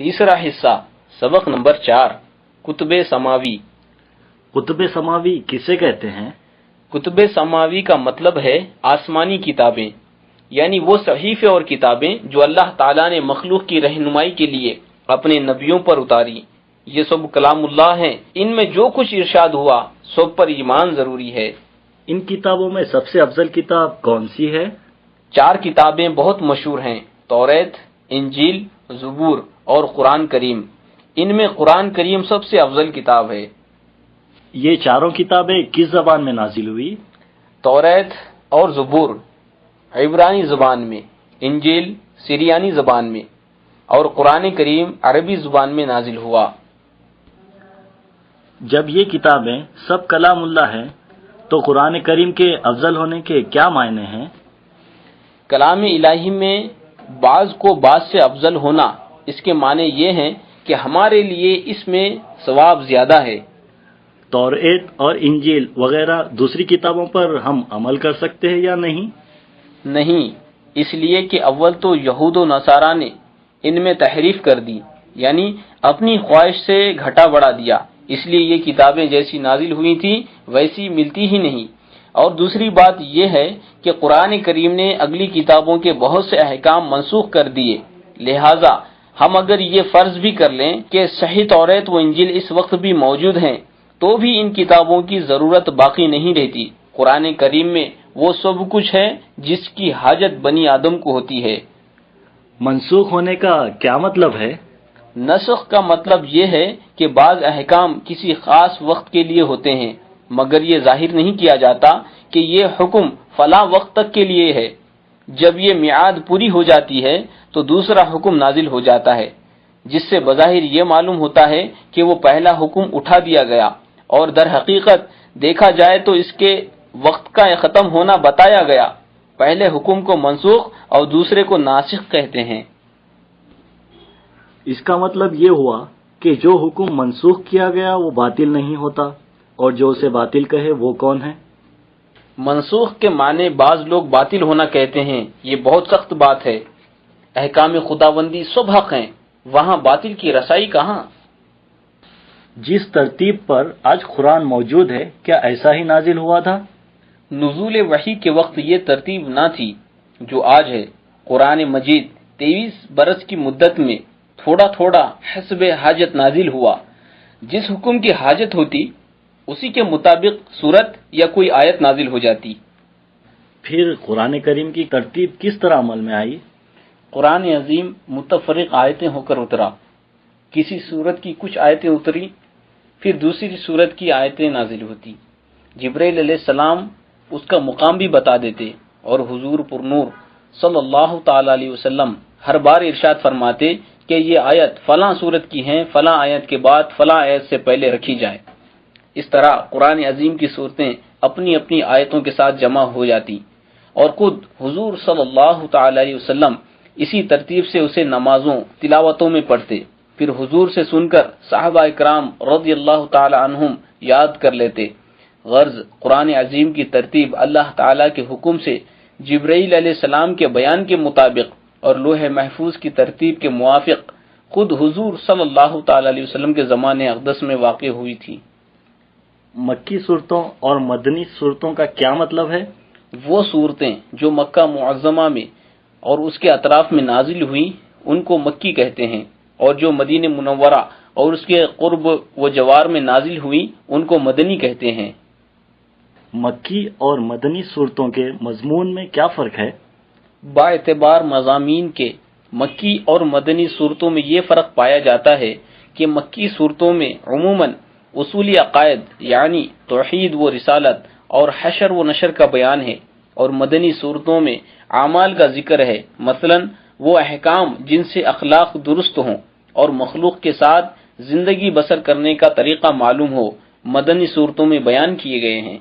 تیسرا حصہ سبق نمبر 4 کتب سماوی۔ کتب سماوی کسے کہتے ہیں؟ کتب سماوی کا مطلب ہے آسمانی کتابیں، یعنی وہ صحیفے اور کتابیں جو اللہ تعالیٰ نے مخلوق کی رہنمائی کے لیے اپنے نبیوں پر اتاری۔ یہ سب کلام اللہ ہیں، ان میں جو کچھ ارشاد ہوا سب پر ایمان ضروری ہے۔ ان کتابوں میں سب سے افضل کتاب کون سی ہے؟ 4 کتابیں بہت مشہور ہیں، توریت، انجیل، زبور اور قرآن کریم۔ ان میں قرآن کریم سب سے افضل کتاب ہے۔ یہ چاروں کتابیں کس زبان میں نازل ہوئی؟ توریت اور زبور عبرانی زبان میں، انجیل سریانی زبان میں اور قرآن کریم عربی زبان میں نازل ہوا۔ جب یہ کتابیں سب کلام اللہ ہیں تو قرآن کریم کے افضل ہونے کے کیا معنی ہیں؟ کلام الہی میں بعض کو بعض سے افضل ہونا، اس کے معنی یہ ہیں کہ ہمارے لیے اس میں ثواب زیادہ ہے۔ توریت اور انجیل وغیرہ دوسری کتابوں پر ہم عمل کر سکتے ہیں یا نہیں؟ نہیں، اس لیے کہ اول تو یہود و نصارہ نے ان میں تحریف کر دی، یعنی اپنی خواہش سے گھٹا بڑھا دیا، اس لیے یہ کتابیں جیسی نازل ہوئی تھی ویسی ملتی ہی نہیں۔ اور دوسری بات یہ ہے کہ قرآن کریم نے اگلی کتابوں کے بہت سے احکام منسوخ کر دیے، لہٰذا ہم اگر یہ فرض بھی کر لیں کہ صحیح توریت و انجیل اس وقت بھی موجود ہیں تو بھی ان کتابوں کی ضرورت باقی نہیں رہتی۔ قرآن کریم میں وہ سب کچھ ہے جس کی حاجت بنی آدم کو ہوتی ہے۔ منسوخ ہونے کا کیا مطلب ہے؟ نسخ کا مطلب یہ ہے کہ بعض احکام کسی خاص وقت کے لیے ہوتے ہیں، مگر یہ ظاہر نہیں کیا جاتا کہ یہ حکم فلاں وقت تک کے لیے ہے۔ جب یہ میعاد پوری ہو جاتی ہے تو دوسرا حکم نازل ہو جاتا ہے، جس سے بظاہر یہ معلوم ہوتا ہے کہ وہ پہلا حکم اٹھا دیا گیا، اور در حقیقت دیکھا جائے تو اس کے وقت کا ختم ہونا بتایا گیا۔ پہلے حکم کو منسوخ اور دوسرے کو ناسخ کہتے ہیں۔ اس کا مطلب یہ ہوا کہ جو حکم منسوخ کیا گیا وہ باطل نہیں ہوتا، اور جو اسے باطل کہے وہ کون ہے؟ منسوخ کے معنی بعض لوگ باطل ہونا کہتے ہیں، یہ بہت سخت بات ہے۔ احکام خداوندی سب حق ہیں، وہاں باطل کی رسائی کہاں؟ جس ترتیب پر آج قرآن موجود ہے کیا ایسا ہی نازل ہوا تھا؟ نزول وحی کے وقت یہ ترتیب نہ تھی جو آج ہے۔ قرآن مجید 23 برس کی مدت میں تھوڑا تھوڑا حسب حاجت نازل ہوا۔ جس حکم کی حاجت ہوتی اسی کے مطابق سورت یا کوئی آیت نازل ہو جاتی۔ پھر قرآن کریم کی ترتیب کس طرح عمل میں آئی؟ قرآن عظیم متفرق آیتیں ہو کر اترا۔ کسی سورت کی کچھ آیتیں اتری، پھر دوسری سورت کی آیتیں نازل ہوتی۔ جبرائیل علیہ السلام اس کا مقام بھی بتا دیتے، اور حضور پرنور صلی اللہ تعالی علیہ وسلم ہر بار ارشاد فرماتے کہ یہ آیت فلاں سورت کی ہیں، فلاں آیت کے بعد فلاں آیت سے پہلے رکھی جائے۔ اس طرح قرآن عظیم کی صورتیں اپنی اپنی آیتوں کے ساتھ جمع ہو جاتی، اور خود حضور صلی اللہ تعالی علیہ وسلم اسی ترتیب سے اسے نمازوں تلاوتوں میں پڑھتے، پھر حضور سے سن کر صحابہ اکرام رضی اللہ تعالی عنہم یاد کر لیتے۔ غرض قرآن عظیم کی ترتیب اللہ تعالی کے حکم سے جبرائیل علیہ السلام کے بیان کے مطابق اور لوح محفوظ کی ترتیب کے موافق خود حضور صلی اللہ تعالی علیہ وسلم کے زمانے اقدس میں واقع ہوئی تھی۔ مکی صورتوں اور مدنی صورتوں کا کیا مطلب ہے؟ وہ صورتیں جو مکہ معظمہ میں اور اس کے اطراف میں نازل ہوئی ان کو مکی کہتے ہیں، اور جو مدینہ منورہ اور اس کے قرب و جوار میں نازل ہوئی ان کو مدنی کہتے ہیں۔ مکی اور مدنی صورتوں کے مضمون میں کیا فرق ہے؟ با اعتبار مضامین کے مکی اور مدنی صورتوں میں یہ فرق پایا جاتا ہے کہ مکی صورتوں میں عموماً اصولی عقائد یعنی توحید و رسالت اور حشر و نشر کا بیان ہے، اور مدنی صورتوں میں اعمال کا ذکر ہے، مثلا وہ احکام جن سے اخلاق درست ہوں اور مخلوق کے ساتھ زندگی بسر کرنے کا طریقہ معلوم ہو، مدنی صورتوں میں بیان کیے گئے ہیں۔